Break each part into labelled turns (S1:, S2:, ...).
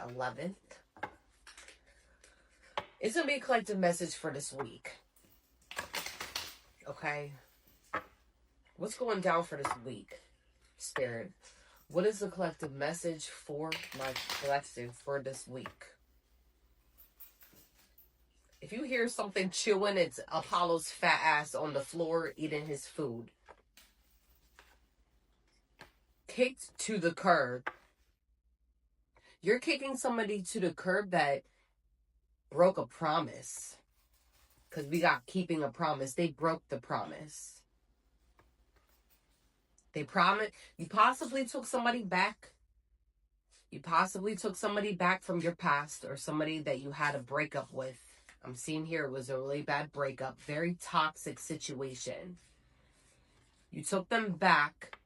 S1: 11th. It's going to be a collective message for this week. Okay? What's going down for this week, Spirit? What is the collective message for my collective for this week? If you hear something chewing, it's Apollo's fat ass on the floor eating his food. Kicked to the curb. You're kicking somebody to the curb that broke a promise. Because we got keeping a promise. They broke the promise. They promised. You possibly took somebody back. You possibly took somebody back from your past or somebody that you had a breakup with. I'm seeing here it was a really bad breakup. Very toxic situation. You took them back.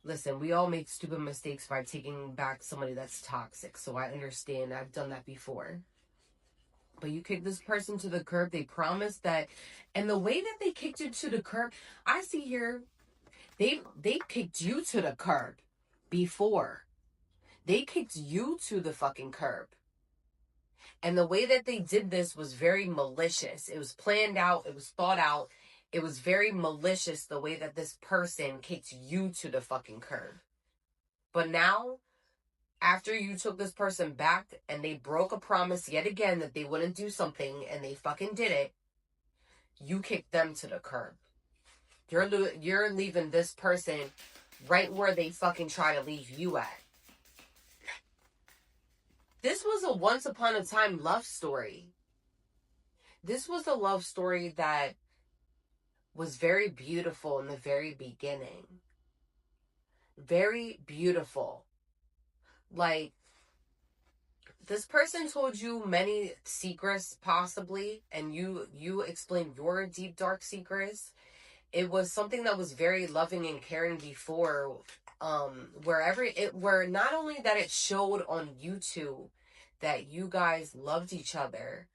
S1: Listen, we all make stupid mistakes by taking back somebody that's toxic. So I understand. I've done that before. But you kicked this person to the curb. They promised that. And the way that they kicked you to the curb, I see here, they kicked you to the curb before. They kicked you to the fucking curb. And the way that they did this was very malicious. It was planned out. It was thought out. It was very malicious the way that this person kicked you to the fucking curb. But now, after you took this person back and they broke a promise yet again that they wouldn't do something and they fucking did it, you kicked them to the curb. You're leaving this person right where they fucking try to leave you at. This was a once upon a time love story. This was a love story that was very beautiful in the very beginning. Very beautiful. Like, this person told you many secrets, possibly, and you explained your deep, dark secrets. It was something that was very loving and caring before, where not only that it showed on YouTube that you guys loved each other,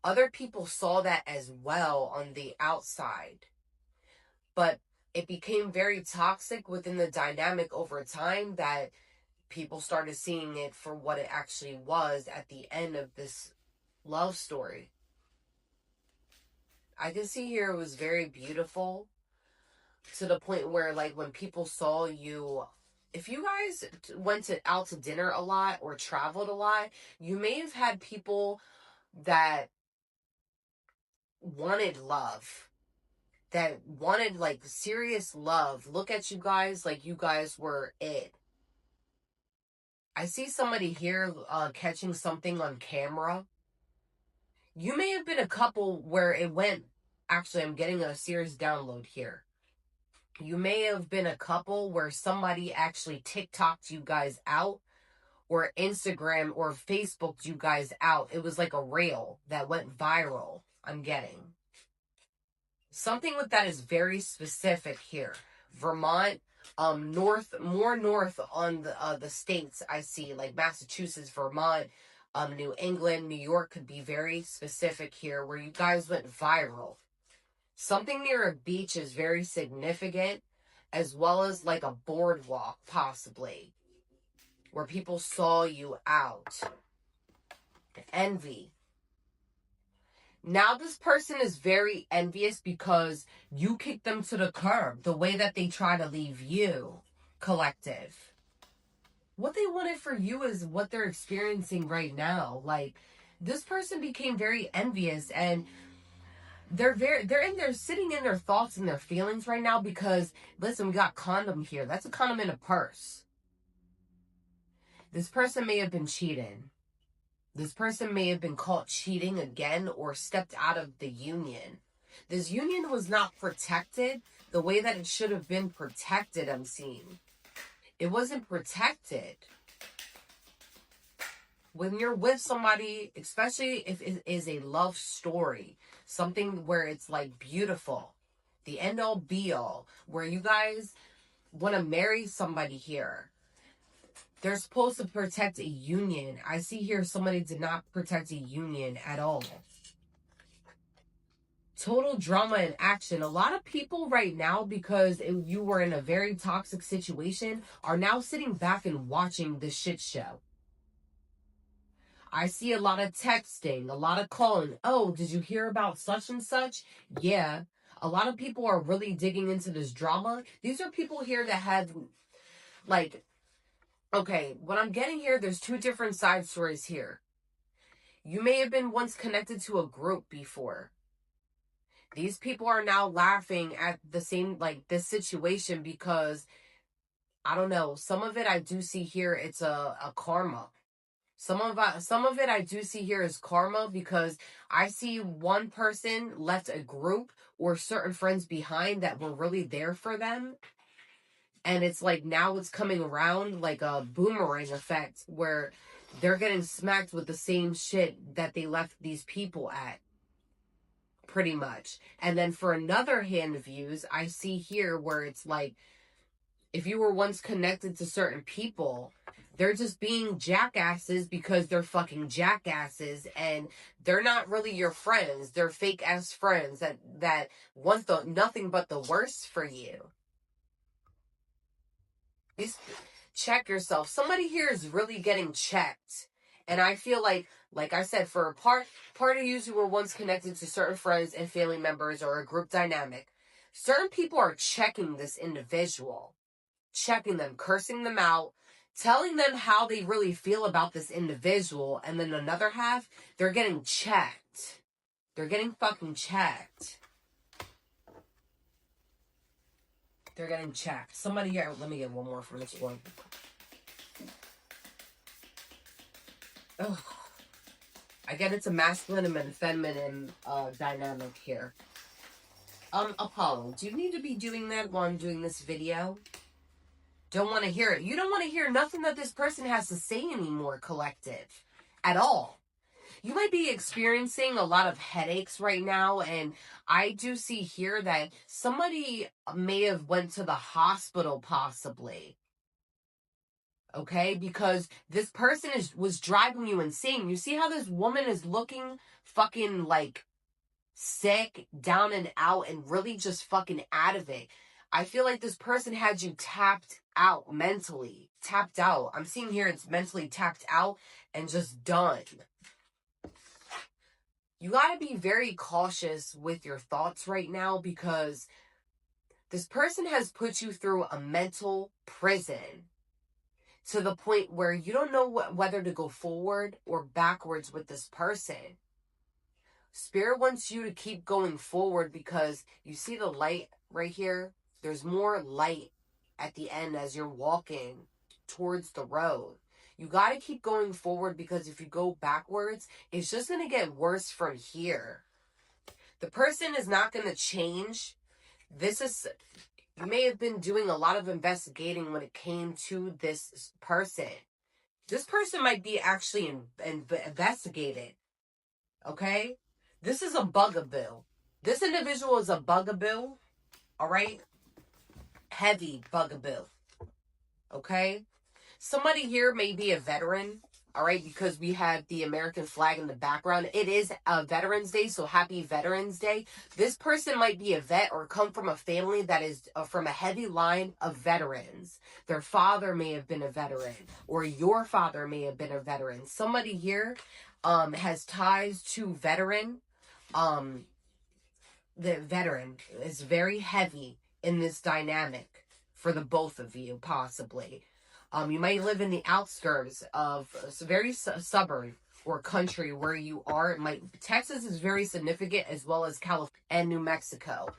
S1: other people saw that as well on the outside. But it became very toxic within the dynamic over time that people started seeing it for what it actually was at the end of this love story. I can see here it was very beautiful to the point where, like, when people saw you, if you guys went out to dinner a lot or traveled a lot, you may have had people that wanted love, that wanted, like, serious love. Look at you guys like you guys were it. I see somebody here catching something on camera. You may have been a couple where it went... Actually, I'm getting a serious download here. You may have been a couple where somebody actually TikToked you guys out, or Instagram or Facebooked you guys out. It was like a reel that went viral, I'm getting. Something with that is very specific here. Vermont, more north on the states I see, like Massachusetts, Vermont, New England, New York could be very specific here where you guys went viral. Something near a beach is very significant, as well as like a boardwalk, possibly, where people saw you out. Envy. Now this person is very envious because you kicked them to the curb, the way that they try to leave you, collective. What they wanted for you is what they're experiencing right now. Like, this person became very envious, and they're sitting in their thoughts and their feelings right now because, listen, we got condom here. That's a condom in a purse. This person may have been cheating. This person may have been caught cheating again or stepped out of the union. This union was not protected the way that it should have been protected, I'm seeing. It wasn't protected. When you're with somebody, especially if it is a love story, something where it's like beautiful, the end all be all, where you guys want to marry somebody here, they're supposed to protect a union. I see here somebody did not protect a union at all. Total drama and action. A lot of people right now, because you were in a very toxic situation, are now sitting back and watching this shit show. I see a lot of texting, a lot of calling. Oh, did you hear about such and such? Yeah. A lot of people are really digging into this drama. These are people here that have, like, okay, what I'm getting here, there's two different side stories here. You may have been once connected to a group before. These people are now laughing at the same, like, this situation because, I don't know, some of it I do see here, it's a karma. Some of it I do see here is karma, because I see one person left a group or certain friends behind that were really there for them. And it's like now it's coming around like a boomerang effect where they're getting smacked with the same shit that they left these people at. Pretty much. And then for another hand views, I see here where it's like, if you were once connected to certain people, they're just being jackasses because they're fucking jackasses, and they're not really your friends. They're fake ass friends that want nothing but the worst for you. Check yourself. Somebody here is really getting checked. And I feel like I said, for a part of you who were once connected to certain friends and family members or a group dynamic, certain people are checking this individual. Checking them, cursing them out, telling them how they really feel about this individual. And then another half, they're getting checked. They're getting fucking checked. They're getting checked. Somebody here, let me get one more from this one. Ugh. I get it's a masculine and feminine dynamic here. Apollo, do you need to be doing that while I'm doing this video? Don't want to hear it. You don't want to hear nothing that this person has to say anymore, collective. At all. You might be experiencing a lot of headaches right now, and I do see here that somebody may have went to the hospital possibly. Okay? Because this person was driving you insane. You see how this woman is looking fucking like sick, down and out, and really just fucking out of it. I feel like this person had you tapped out mentally. Tapped out. I'm seeing here it's mentally tapped out and just done. You gotta be very cautious with your thoughts right now, because this person has put you through a mental prison to the point where you don't know whether to go forward or backwards with this person. Spirit wants you to keep going forward, because you see the light right here? There's more light at the end as you're walking towards the road. You got to keep going forward, because if you go backwards, it's just going to get worse from here. The person is not going to change. You may have been doing a lot of investigating when it came to this person. This person might be actually investigated. Okay? This is a bugaboo. This individual is a bugaboo. All right? Heavy bugaboo. Okay? Somebody here may be a veteran. All right? Because we have the American flag in the background. It is a Veterans Day, so happy Veterans Day. This person might be a vet or come from a family that is from a heavy line of veterans. Their father may have been a veteran, or your father may have been a veteran. Somebody here has ties to veteran. The veteran is very heavy in this dynamic for the both of you, possibly. You might live in the outskirts of a very suburb or country where you are. Texas is very significant, as well as California and New Mexico.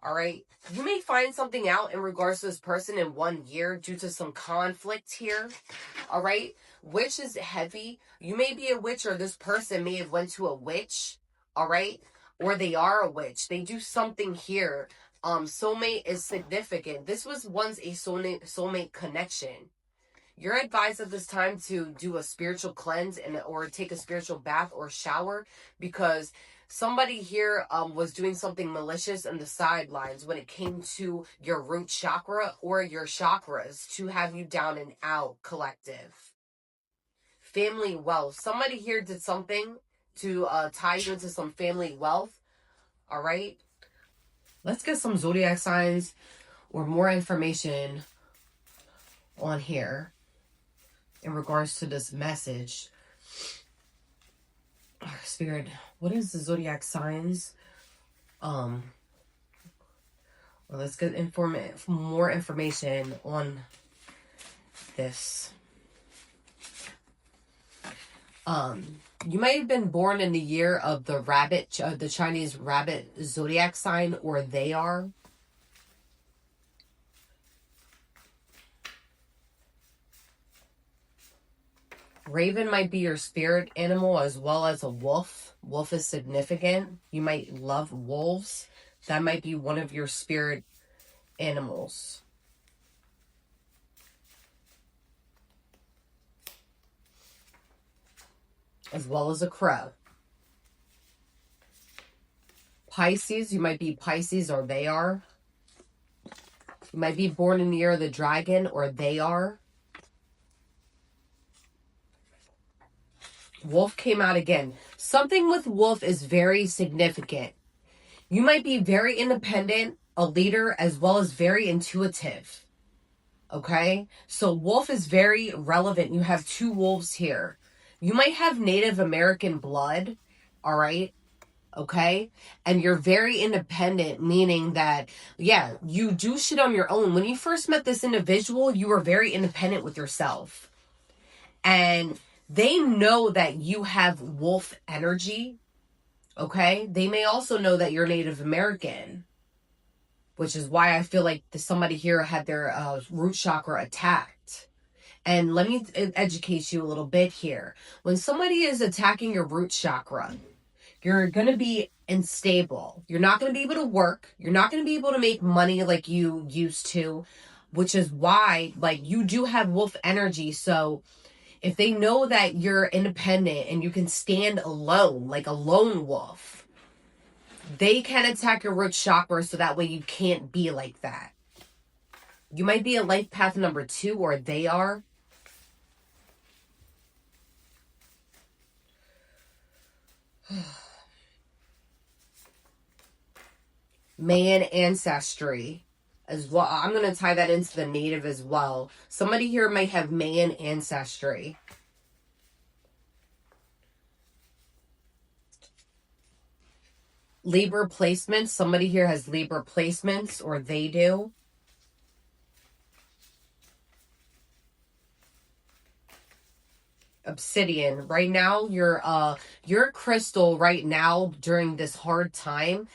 S1: All right. You may find something out in regards to this person in 1 year due to some conflict here. All right. Witch is heavy. You may be a witch, or this person may have went to a witch. All right. Or they are a witch. They do something here. Soulmate is significant. This was once a soulmate connection. You're advised at this time to do a spiritual cleanse or take a spiritual bath or shower, because somebody here was doing something malicious in the sidelines when it came to your root chakra or your chakras to have you down and out, collective. Family wealth. Somebody here did something to tie you into some family wealth. All right. Let's get some zodiac signs or more information on here in regards to this message. Spirit, what is the zodiac signs? Well, let's get more information on this. You might have been born in the year of the rabbit, the Chinese rabbit zodiac sign, or they are. Raven might be your spirit animal as well as a wolf. Wolf is significant. You might love wolves. That might be one of your spirit animals. As well as a crow. Pisces, you might be Pisces or they are. You might be born in the year of the dragon or they are. Wolf came out again. Something with wolf is very significant. You might be very independent, a leader, as well as very intuitive. Okay? So wolf is very relevant. You have two wolves here. You might have Native American blood. All right? Okay? And you're very independent, meaning that, yeah, you do shit on your own. When you first met this individual, you were very independent with yourself. And they know that you have wolf energy, okay? They may also know that you're Native American, which is why I feel like somebody here had their root chakra attacked. And let me educate you a little bit here. When somebody is attacking your root chakra, you're going to be unstable. You're not going to be able to work. You're not going to be able to make money like you used to, which is why, like, you do have wolf energy, so if they know that you're independent and you can stand alone, like a lone wolf, they can attack your root chakra so that way you can't be like that. You might be a life path number 2 or they are. Mayan ancestry as well. I'm going to tie that into the native as well. Somebody here might have Mayan ancestry. Libra placements. Somebody here has Libra placements or they do. Obsidian. Right now, your crystal right now during this hard time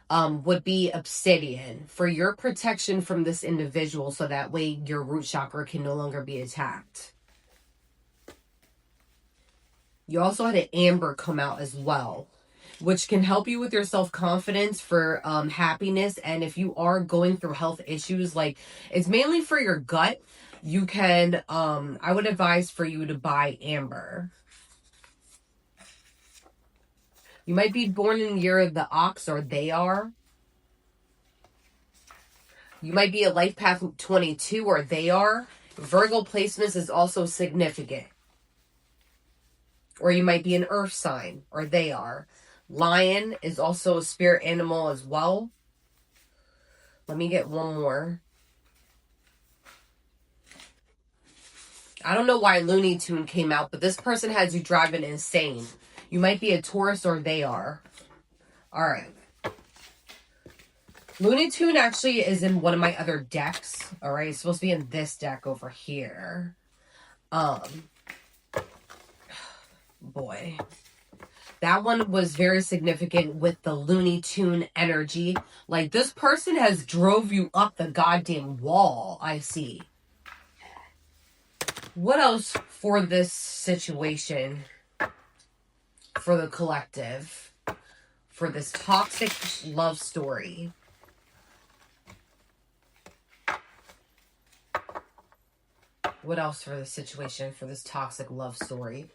S1: would be obsidian for your protection from this individual, so that way your root chakra can no longer be attacked. You also had an amber come out as well, which can help you with your self-confidence for happiness. And if you are going through health issues, like it's mainly for your gut, you can, I would advise for you to buy amber. You might be born in the year of the ox or they are. You might be a life path 22 or they are. Virgo placements is also significant. Or you might be an earth sign or they are. Lion is also a spirit animal as well. Let me get one more. I don't know why Looney Tune came out, but this person has you driving insane. You might be a Taurus or they are. All right. Looney Tune actually is in one of my other decks. All right. It's supposed to be in this deck over here. Boy. That one was very significant with the Looney Tune energy. Like, this person has drove you up the goddamn wall, I see. What else for this situation? For the collective, for this toxic love story. What else for the situation, for this toxic love story?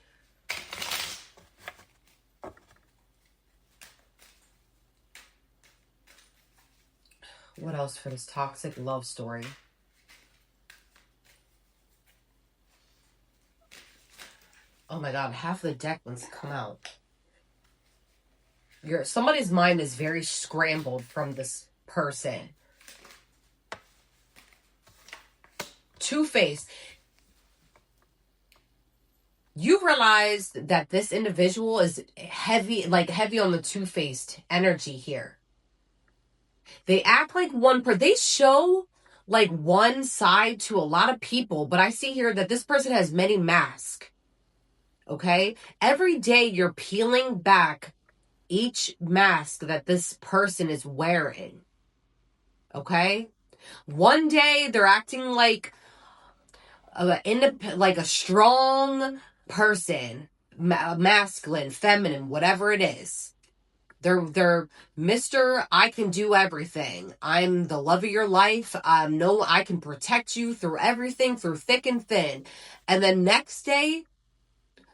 S1: What else for this toxic love story? Oh my god, half the deck wants to come out. somebody's mind is very scrambled from this person. Two-faced. You realize that this individual is heavy on the two-faced energy here. They act like they show like one side to a lot of people, but I see here that this person has many masks. Okay? Every day you're peeling back each mask that this person is wearing. Okay? One day they're acting like a strong person, masculine, feminine, whatever it is. They're Mr. I can do everything. I'm the love of your life. I can protect you through everything, through thick and thin. And then next day,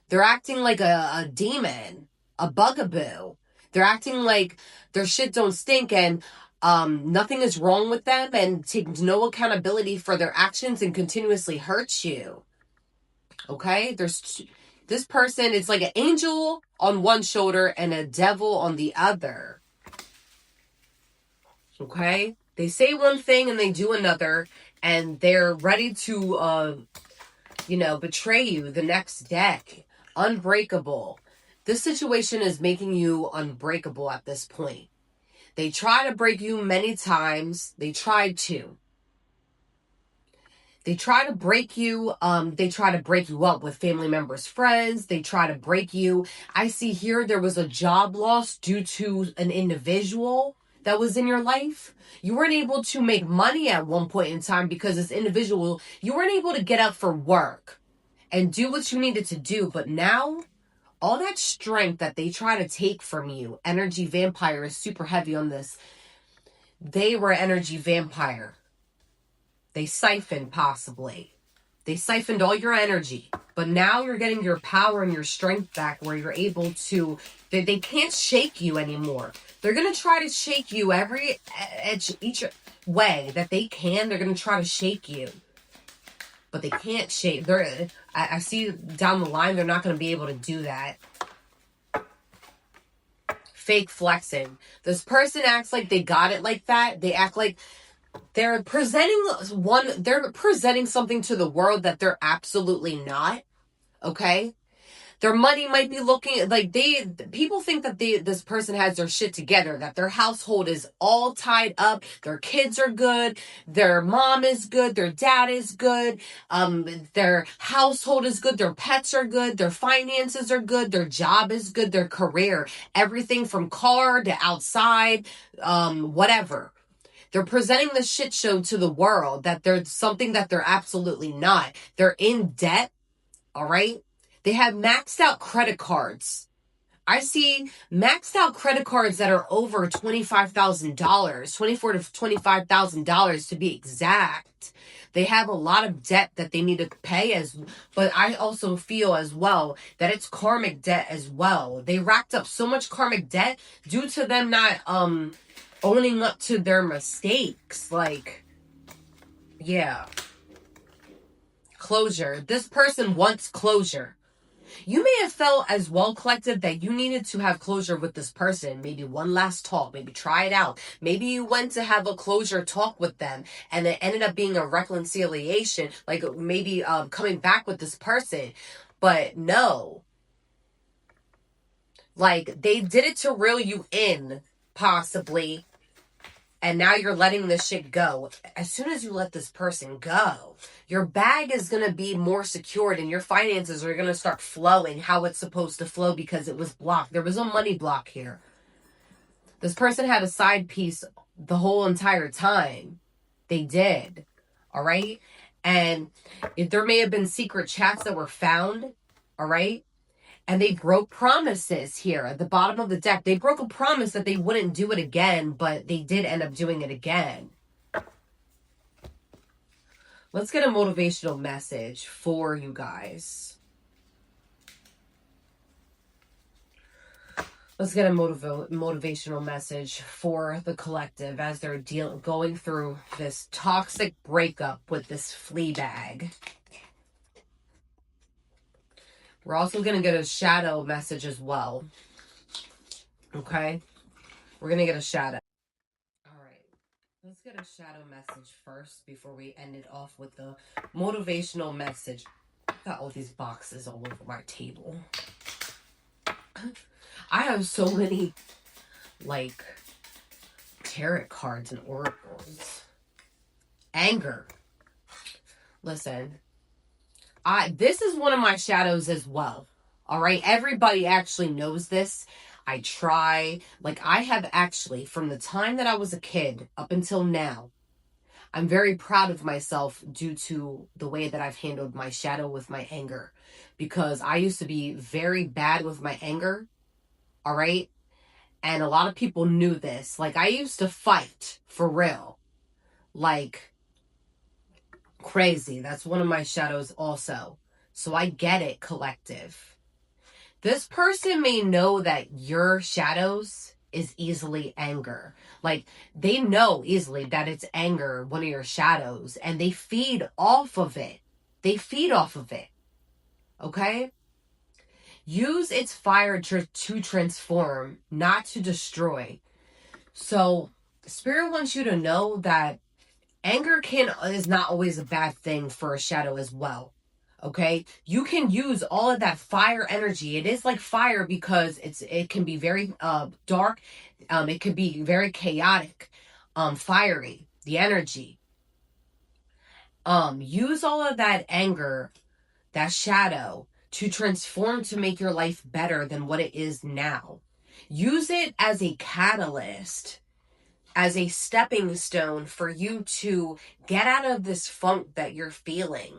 S1: they're acting like a demon, a bugaboo. They're acting like their shit don't stink and nothing is wrong with them and takes no accountability for their actions and continuously hurts you. Okay? This person is like an angel on one shoulder and a devil on the other. Okay? They say one thing and they do another, and they're ready to, betray you the next day. Unbreakable. This situation is making you unbreakable at this point. They try to break you many times. They try to break you. They try to break you up with family members, friends. They try to break you. I see here there was a job loss due to an individual that was in your life. You weren't able to make money at one point in time because this individual, you weren't able to get up for work and do what you needed to do. But now, all that strength that they try to take from you, energy vampire is super heavy on this. They were energy vampire. They siphoned possibly. They siphoned all your energy. But now you're getting your power and your strength back where you're able to, they can't shake you anymore. They're going to try to shake you each way that they can. They're going to try to shake you. But they can't shake. I see down the line, they're not going to be able to do that. Fake flexing. This person acts like they got it like that. They act like they're presenting something to the world that they're absolutely not. Okay? Their money might be looking like people think that this person has their shit together, that their household is all tied up, their kids are good, their mom is good, their dad is good, their household is good, their pets are good, their finances are good, their job is good, their career, everything from car to outside, whatever. They're presenting the shit show to the world that they're something that they're absolutely not. They're in debt, all right? They have maxed out credit cards. I see maxed out credit cards that are over $25,000, $24,000 to $25,000 to be exact. They have a lot of debt that they need to pay but I also feel as well that it's karmic debt as well. They racked up so much karmic debt due to them not owning up to their mistakes. Yeah. Closure. This person wants closure. You may have felt as well, collective, that you needed to have closure with this person. Maybe one last talk. Maybe try it out. Maybe you went to have a closure talk with them and it ended up being a reconciliation. Like maybe coming back with this person. But no. Like they did it to reel you in, possibly. And now you're letting this shit go. As soon as you let this person go, your bag is going to be more secured and your finances are going to start flowing how it's supposed to flow because it was blocked. There was a money block here. This person had a side piece the whole entire time. They did. All right? And there may have been secret chats that were found. All right? And they broke promises here at the bottom of the deck. They broke a promise that they wouldn't do it again, but they did end up doing it again. Let's get a motivational message for you guys. Let's get a motivational message for the collective as they're going through this toxic breakup with this flea bag. We're also going to get a shadow message as well. Okay? We're going to get a shadow. All right. Let's get a shadow message first before we end it off with the motivational message. Got all these boxes all over my table. I have so many, like, tarot cards and oracles. Anger. Listen, this is one of my shadows as well. All right, everybody actually knows this. I try, like, I have actually, from the time that I was a kid up until now, I'm very proud of myself due to the way that I've handled my shadow with my anger, because I used to be very bad with my anger. All right, and a lot of people knew this. Like, I used to fight for real, like crazy. That's one of my shadows also. So I get it, collective. This person may know that your shadows is easily anger. Like, they know easily that it's anger, one of your shadows, and they feed off of it. They feed off of it. Okay? Use its fire to transform, not to destroy. So, Spirit wants you to know that anger is not always a bad thing for a shadow as well. Okay, you can use all of that fire energy. It is like fire because it can be very dark. It could be very chaotic, fiery. The energy. Use all of that anger, that shadow, to transform, to make your life better than what it is now. Use it as a catalyst, as a stepping stone for you to get out of this funk that you're feeling.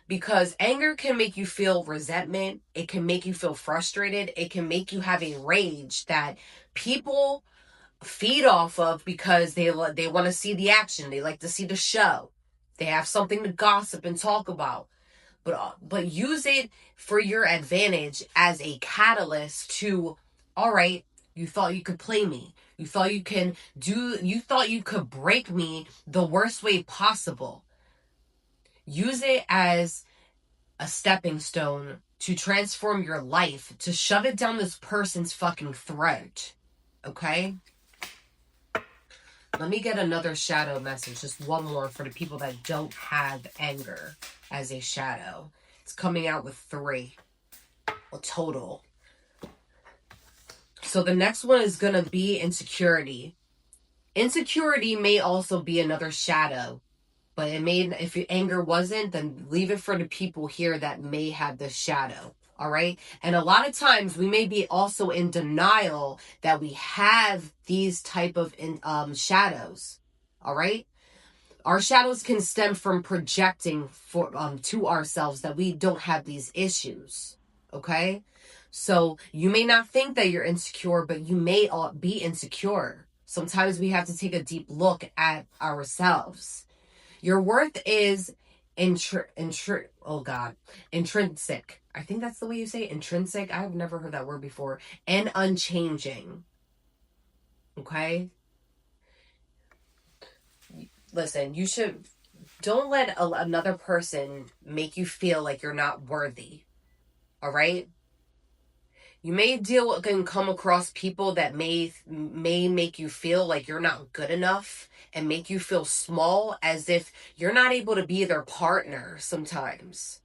S1: Because anger can make you feel resentment. It can make you feel frustrated. It can make you have a rage that people feed off of because they want to see the action. They like to see the show. They have something to gossip and talk about. But use it for your advantage as a catalyst to, all right, you thought you could play me. You thought you could break me the worst way possible. Use it as a stepping stone to transform your life, to shove it down this person's fucking throat. Okay? Let me get another shadow message, just one more for the people that don't have anger as a shadow. It's coming out with 3. A total. So the next one is going to be insecurity. Insecurity may also be another shadow. But if anger wasn't, then leave it for the people here that may have this shadow. All right. And a lot of times we may be also in denial that we have these type of shadows. All right. Our shadows can stem from projecting to ourselves that we don't have these issues. Okay. So you may not think that you're insecure, but you may be insecure. Sometimes we have to take a deep look at ourselves. Your worth is intrinsic. I think that's the way you say it. Intrinsic. I've never heard that word before. And unchanging. Okay? Listen, don't let another person make you feel like you're not worthy. All right? You may come across people that may make you feel like you're not good enough and make you feel small, as if you're not able to be their partner sometimes.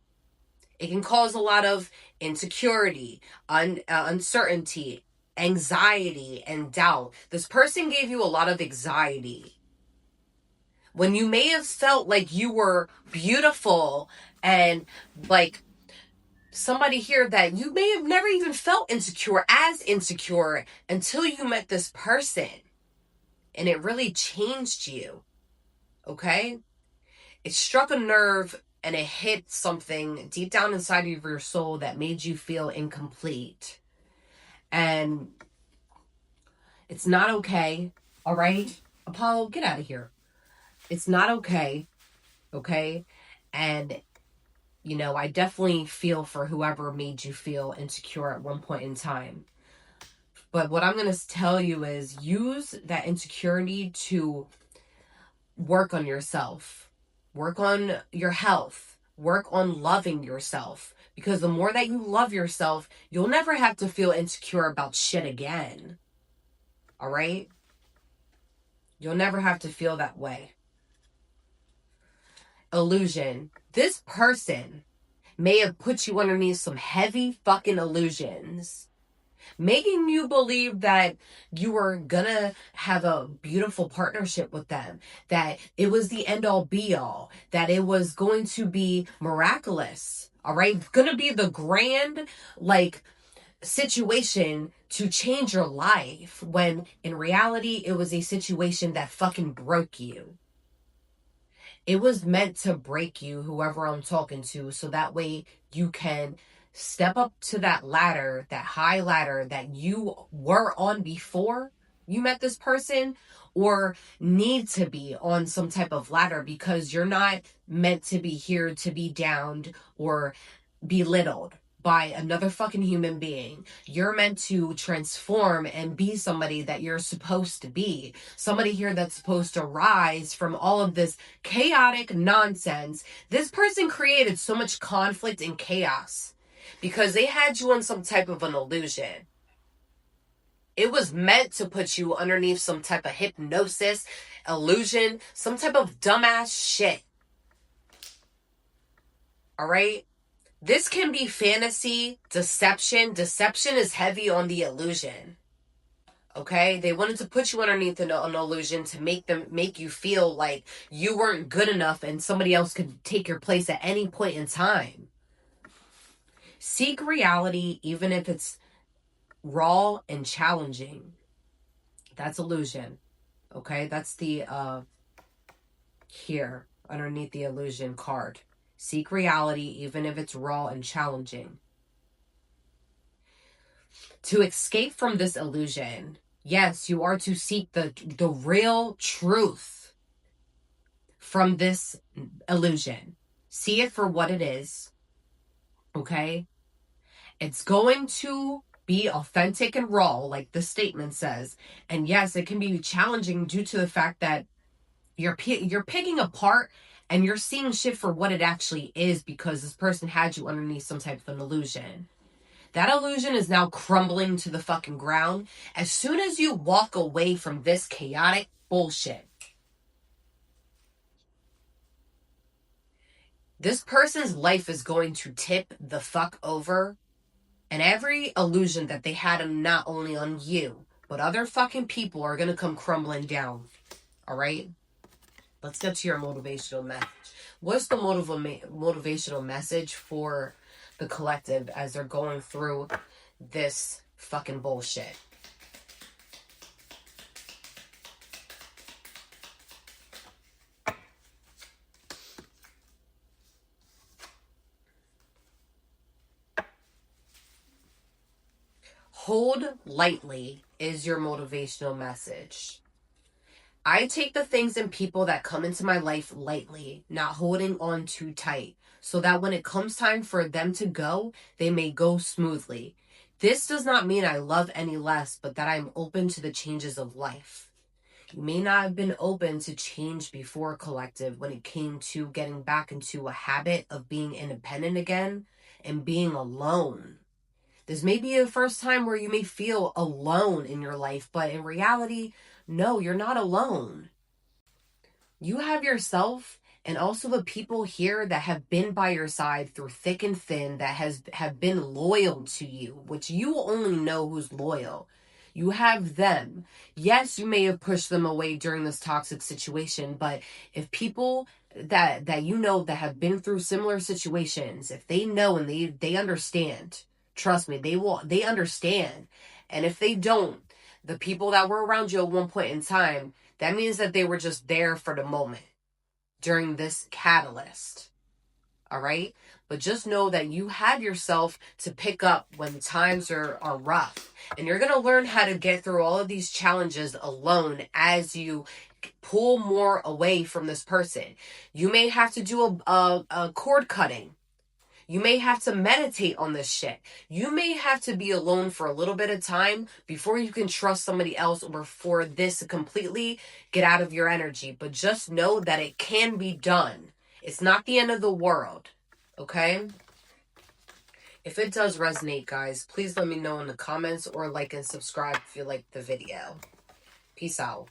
S1: It can cause a lot of insecurity, uncertainty, anxiety, and doubt. This person gave you a lot of anxiety. When you may have felt like you were beautiful and like somebody here that you may have never even felt insecure until you met this person. And it really changed you. Okay? It struck a nerve and it hit something deep down inside of your soul that made you feel incomplete. And it's not okay. All right? Apollo, get out of here. It's not okay. Okay? And I definitely feel for whoever made you feel insecure at one point in time. But what I'm going to tell you is use that insecurity to work on yourself. Work on your health. Work on loving yourself. Because the more that you love yourself, you'll never have to feel insecure about shit again. All right? You'll never have to feel that way. Illusion. This person may have put you underneath some heavy fucking illusions, making you believe that you were gonna have a beautiful partnership with them, that it was the end all be all, that it was going to be miraculous, all right? Gonna be the grand, like, situation to change your life, when in reality, it was a situation that fucking broke you. It was meant to break you, whoever I'm talking to, so that way you can step up to that ladder, that high ladder that you were on before you met this person, or need to be on some type of ladder, because you're not meant to be here to be downed or belittled by another fucking human being. You're meant to transform and be somebody that you're supposed to be. Somebody here that's supposed to rise from all of this chaotic nonsense. This person created so much conflict and chaos because they had you on some type of an illusion. It was meant to put you underneath some type of hypnosis, illusion, some type of dumbass shit. All right? This can be fantasy, deception. Deception is heavy on the illusion. Okay? They wanted to put you underneath an illusion to make you feel like you weren't good enough and somebody else could take your place at any point in time. Seek reality, even if it's raw and challenging. That's illusion. Okay? That's the here underneath the illusion card. Seek reality, even if it's raw and challenging. To escape from this illusion, yes, you are to seek the real truth from this illusion. See it for what it is. Okay? It's going to be authentic and raw, like the statement says. And yes, it can be challenging due to the fact that you're picking apart and you're seeing shit for what it actually is, because this person had you underneath some type of an illusion. That illusion is now crumbling to the fucking ground as soon as you walk away from this chaotic bullshit. This person's life is going to tip the fuck over, and every illusion that they had not only on you, but other fucking people are going to come crumbling down. All right? Let's get to your motivational message. What's the motivational message for the collective as they're going through this fucking bullshit? Hold lightly is your motivational message. I take the things and people that come into my life lightly, not holding on too tight, so that when it comes time for them to go, they may go smoothly. This does not mean I love any less, but that I'm open to the changes of life. You may not have been open to change before, collective, when it came to getting back into a habit of being independent again and being alone. This may be the first time where you may feel alone in your life, but in reality, no, you're not alone. You have yourself and also the people here that have been by your side through thick and thin, that have been loyal to you, which you only know who's loyal. You have them. Yes, you may have pushed them away during this toxic situation, but if people that you know that have been through similar situations, if they know and they understand, trust me, they understand. And if they don't, the people that were around you at one point in time, that means that they were just there for the moment during this catalyst. All right? But just know that you have yourself to pick up when times are rough. And you're going to learn how to get through all of these challenges alone as you pull more away from this person. You may have to do a cord cutting. You may have to meditate on this shit. You may have to be alone for a little bit of time before you can trust somebody else, or for this to completely get out of your energy. But just know that it can be done. It's not the end of the world. Okay? If it does resonate, guys, please let me know in the comments, or like and subscribe if you like the video. Peace out.